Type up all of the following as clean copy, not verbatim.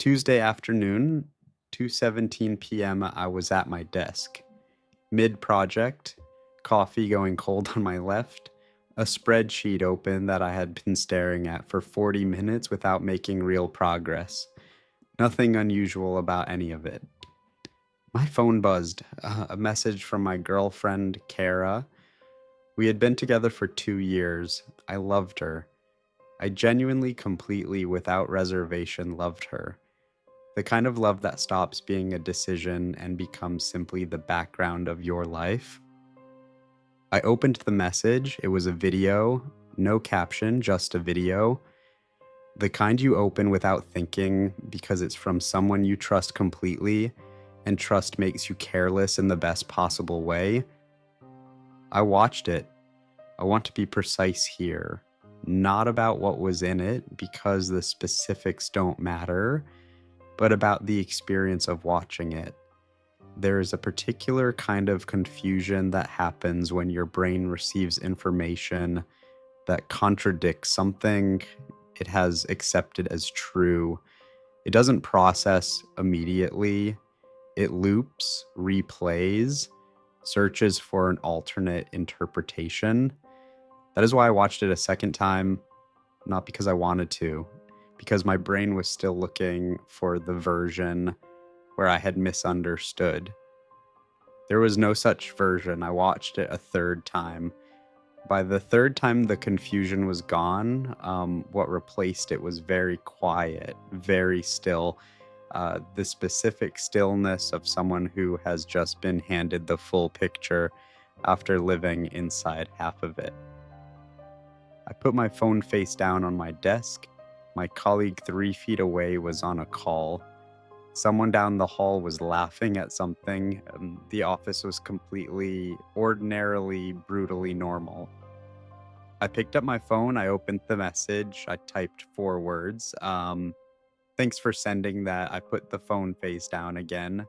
Tuesday afternoon, 2:17 p.m. I was at my desk. Mid-project, coffee going cold on my left, a spreadsheet open that I had been staring at for 40 minutes without making real progress. Nothing unusual about any of it. My phone buzzed. A message from my girlfriend, Kara. We had been together for 2 years. I loved her. I genuinely, completely, without reservation, loved her. The kind of love that stops being a decision and becomes simply the background of your life. I opened the message. It was a video, no caption, just a video. The kind you open without thinking because it's from someone you trust completely, and trust makes you careless in the best possible way. I watched it. I want to be precise here. Not about what was in it, because the specifics don't matter, but about the experience of watching it. There is a particular kind of confusion that happens when your brain receives information that contradicts something it has accepted as true. It doesn't process immediately. It loops, replays, searches for an alternate interpretation. That is why I watched it a second time, not because I wanted to, because my brain was still looking for the version where I had misunderstood. There was no such version. I watched it a third time. By the third time, the confusion was gone. What replaced it was very quiet, very still. The specific stillness of someone who has just been handed the full picture after living inside half of it. I put my phone face down on my desk. My colleague 3 feet away was on a call. Someone down the hall was laughing at something. The office was completely, ordinarily, brutally normal. I picked up my phone. I opened the message. I typed 4 words. Thanks for sending that. I put the phone face down again.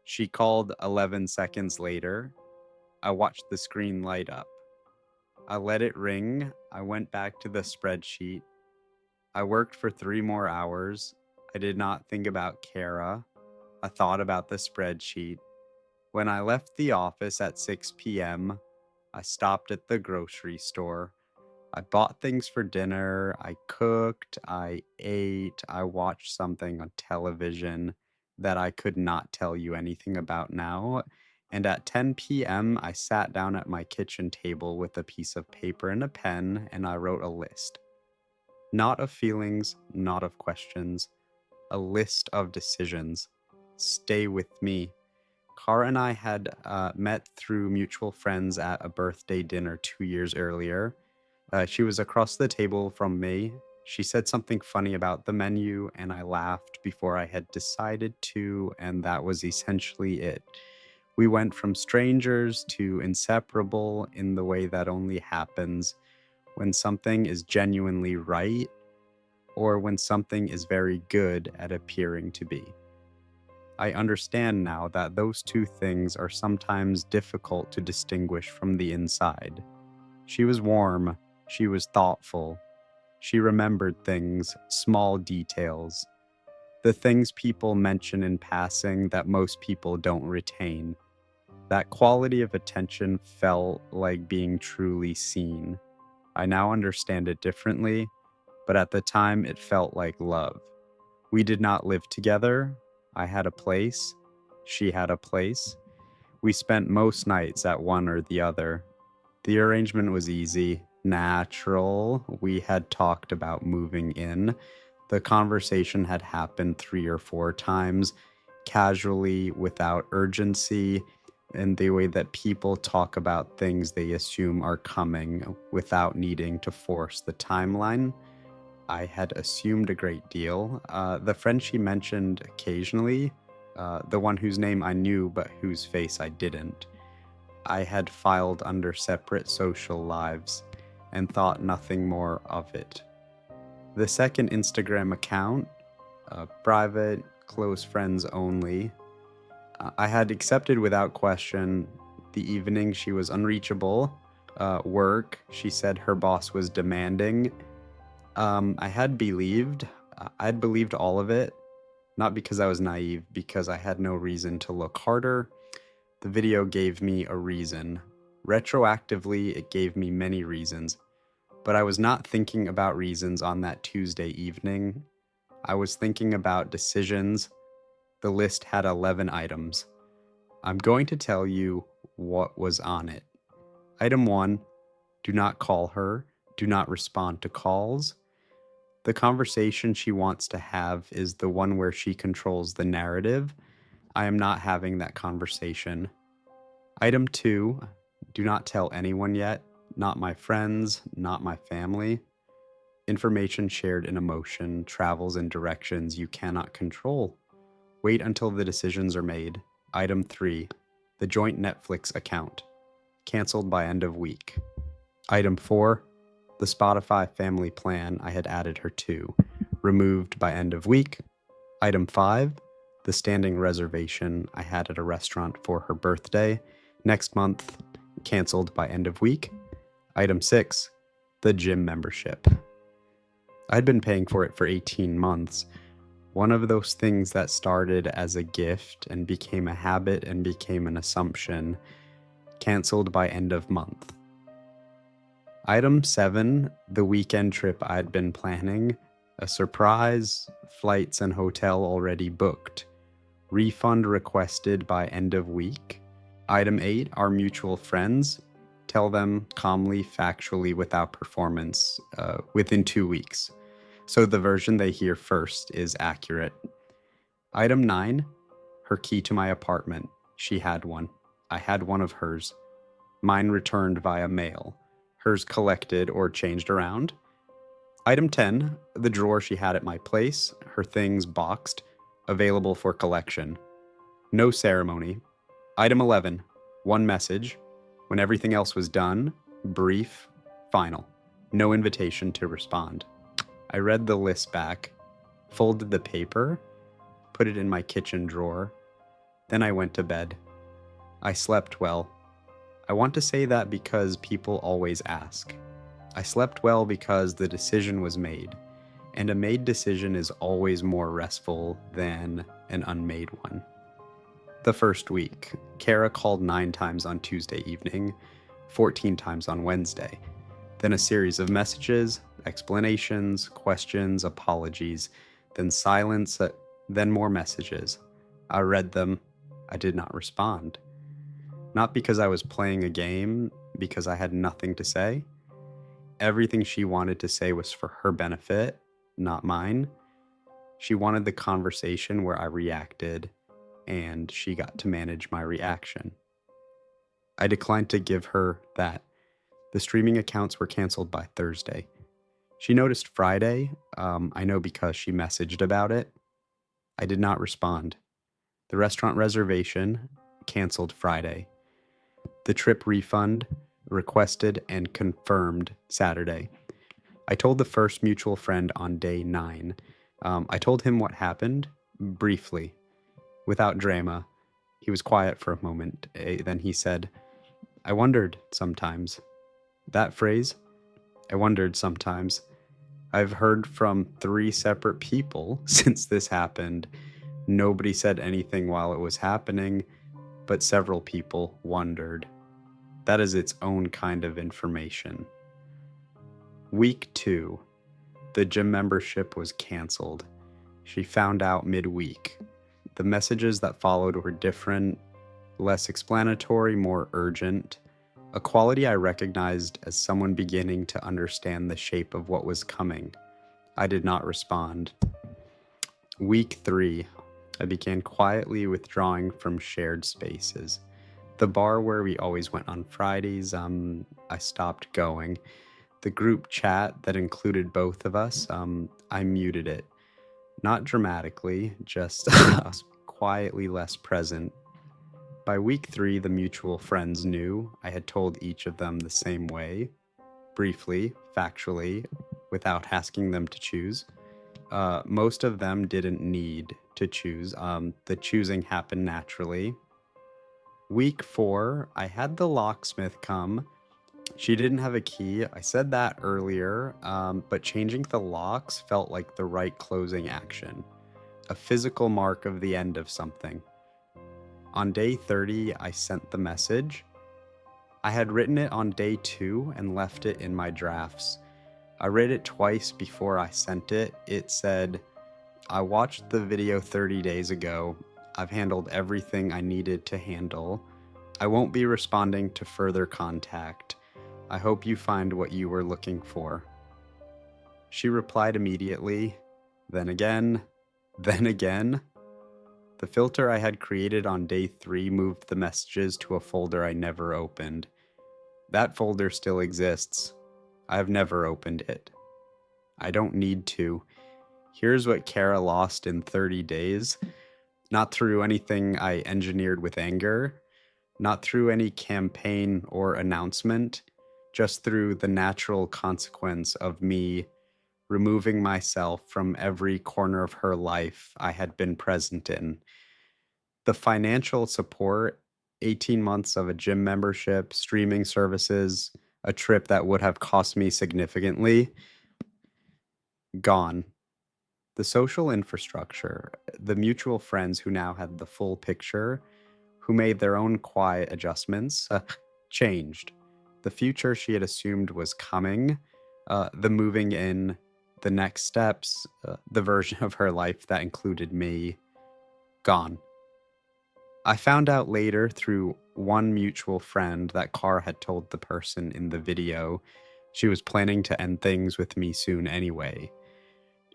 She called 11 seconds later. I watched the screen light up. I let it ring. I went back to the spreadsheet. I worked for 3 more hours. I did not think about Kara. I thought about the spreadsheet. When I left the office at 6 p.m., I stopped at the grocery store. I bought things for dinner. I cooked. I ate. I watched something on television that I could not tell you anything about now. And at 10 p.m., I sat down at my kitchen table with a piece of paper and a pen, and I wrote a list. Not of feelings, not of questions. A list of decisions. Stay with me. Cara and I had met through mutual friends at a birthday dinner 2 years earlier. She was across the table from me. She said something funny about the menu, and I laughed before I had decided to, and that was essentially it. We went from strangers to inseparable in the way that only happens when something is genuinely right, or when something is very good at appearing to be. I understand now that those two things are sometimes difficult to distinguish from the inside. She was warm. She was thoughtful. She remembered things, small details. The things people mention in passing that most people don't retain. That quality of attention felt like being truly seen. I now understand it differently, but at the time it felt like love. We did not live together. I had a place. She had a place. We spent most nights at one or the other. The arrangement was easy, natural. We had talked about moving in. The conversation had happened 3 or 4 times, casually, without urgency, in the way that people talk about things they assume are coming without needing to force the timeline. I had assumed a great deal. The friend she mentioned occasionally, the one whose name I knew but whose face I didn't, I had filed under separate social lives and thought nothing more of it. The second Instagram account, private, close friends only, I had accepted without question. The evening she was unreachable. Work, she said her boss was demanding. I had believed. I'd believed all of it. Not because I was naive, because I had no reason to look harder. The video gave me a reason. Retroactively, it gave me many reasons. But I was not thinking about reasons on that Tuesday evening. I was thinking about decisions. The list had 11 items. I'm going to tell you what was on it. Item 1, do not call her. Do not respond to calls. The conversation she wants to have is the one where she controls the narrative. I am not having that conversation. Item 2, do not tell anyone yet. Not my friends, not my family. Information shared in emotion travels in directions you cannot control. Wait until the decisions are made. Item 3, the joint Netflix account. Canceled by end of week. Item 4, the Spotify family plan I had added her to. Removed by end of week. Item 5, the standing reservation I had at a restaurant for her birthday. Next month, canceled by end of week. Item 6, the gym membership. I'd been paying for it for 18 months. One of those things that started as a gift and became a habit and became an assumption. Canceled by end of month. Item 7, the weekend trip I'd been planning. A surprise, flights and hotel already booked. Refund requested by end of week. Item 8, our mutual friends. Tell them calmly, factually, without performance, within 2 weeks. So the version they hear first is accurate. Item 9, her key to my apartment. She had one. I had one of hers. Mine returned via mail. Hers collected or changed around. Item 10, the drawer she had at my place. Her things boxed, available for collection. No ceremony. Item 11, one message. When everything else was done, brief, final. No invitation to respond. I read the list back, folded the paper, put it in my kitchen drawer. Then I went to bed. I slept well. I want to say that because people always ask. I slept well because the decision was made, and a made decision is always more restful than an unmade one. The first week, Kara called 9 times on Tuesday evening, 14 times on Wednesday. Then a series of messages, explanations, questions, apologies, then silence, then more messages. I read them. I did not respond. Not because I was playing a game, because I had nothing to say. Everything she wanted to say was for her benefit, not mine. She wanted the conversation where I reacted, and she got to manage my reaction. I declined to give her that. The streaming accounts were canceled by Thursday. She noticed Friday. I know because she messaged about it. I did not respond. The restaurant reservation canceled Friday. The trip refund requested and confirmed Saturday. I told the first mutual friend on day 9. I told him what happened briefly, without drama. He was quiet for a moment. Then he said, I wondered sometimes. That phrase, I wondered sometimes. I've heard from 3 separate people since this happened. Nobody said anything while it was happening, but several people wondered. That is its own kind of information. Week 2, the gym membership was canceled. She found out midweek. The messages that followed were different, less explanatory, more urgent. A quality I recognized as someone beginning to understand the shape of what was coming. I did not respond. Week 3, I began quietly withdrawing from shared spaces. The bar where we always went on Fridays, I stopped going. The group chat that included both of us, I muted it. Not dramatically, just quietly less present. By week 3, the mutual friends knew. I had told each of them the same way, briefly, factually, without asking them to choose. Most of them didn't need to choose. The choosing happened naturally. Week 4, I had the locksmith come. She didn't have a key. I said that earlier, but changing the locks felt like the right closing action. a physical mark of the end of something. On day 30, I sent the message. I had written it on day 2 and left it in my drafts. I read it twice before I sent it. It said, I watched the video 30 days ago. I've handled everything I needed to handle. I won't be responding to further contact. I hope you find what you were looking for. She replied immediately, then again, then again. The filter I had created on day 3 moved the messages to a folder I never opened. That folder still exists. I have never opened it. I don't need to. Here's what Kara lost in 30 days. Not through anything I engineered with anger, not through any campaign or announcement, just through the natural consequence of me removing myself from every corner of her life I had been present in. The financial support, 18 months of a gym membership, streaming services, a trip that would have cost me significantly, gone. The social infrastructure, the mutual friends who now had the full picture, who made their own quiet adjustments, changed. The future she had assumed was coming, the moving in, the next steps, the version of her life that included me, gone. I found out later through one mutual friend that Cara had told the person in the video she was planning to end things with me soon anyway.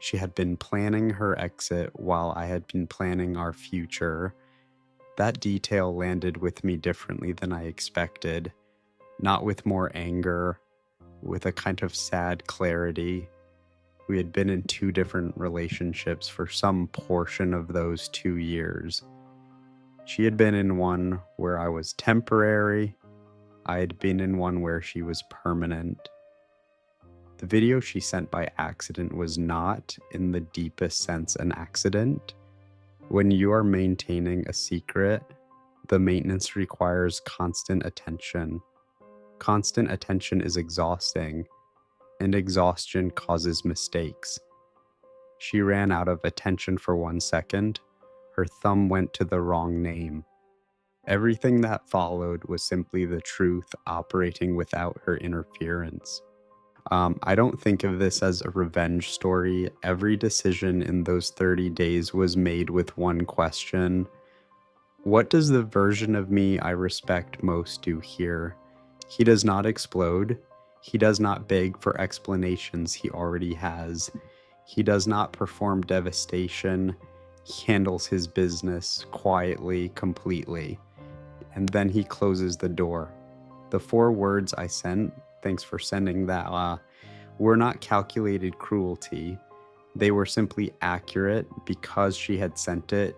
She had been planning her exit while I had been planning our future. That detail landed with me differently than I expected, not with more anger, with a kind of sad clarity. We had been in 2 different relationships for some portion of those 2 years. She had been in one where I was temporary. I had been in one where she was permanent. The video she sent by accident was not, in the deepest sense, an accident. When you are maintaining a secret, the maintenance requires constant attention. Constant attention is exhausting, and exhaustion causes mistakes. She ran out of attention for 1 second. Her thumb went to the wrong name. Everything that followed was simply the truth operating without her interference. I don't think of this as a revenge story. Every decision in those 30 days was made with one question. What does the version of me I respect most do here? He does not explode. He does not beg for explanations he already has. He does not perform devastation. He handles his business quietly, completely. And then he closes the door. The 4 words I sent, thanks for sending that, were not calculated cruelty. They were simply accurate because she had sent it,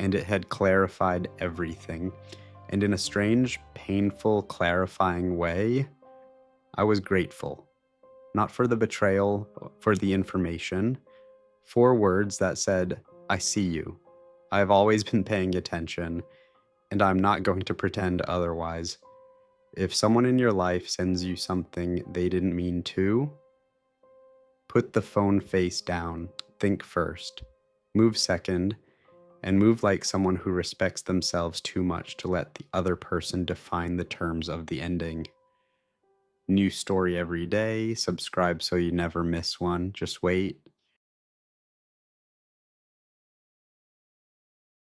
and it had clarified everything. And in a strange, painful, clarifying way, I was grateful. Not for the betrayal, for the information. 4 words that said, I see you. I have always been paying attention, and I'm not going to pretend otherwise. If someone in your life sends you something they didn't mean to, put the phone face down, think first, move second, and move like someone who respects themselves too much to let the other person define the terms of the ending. New story every day, subscribe so you never miss one, just wait.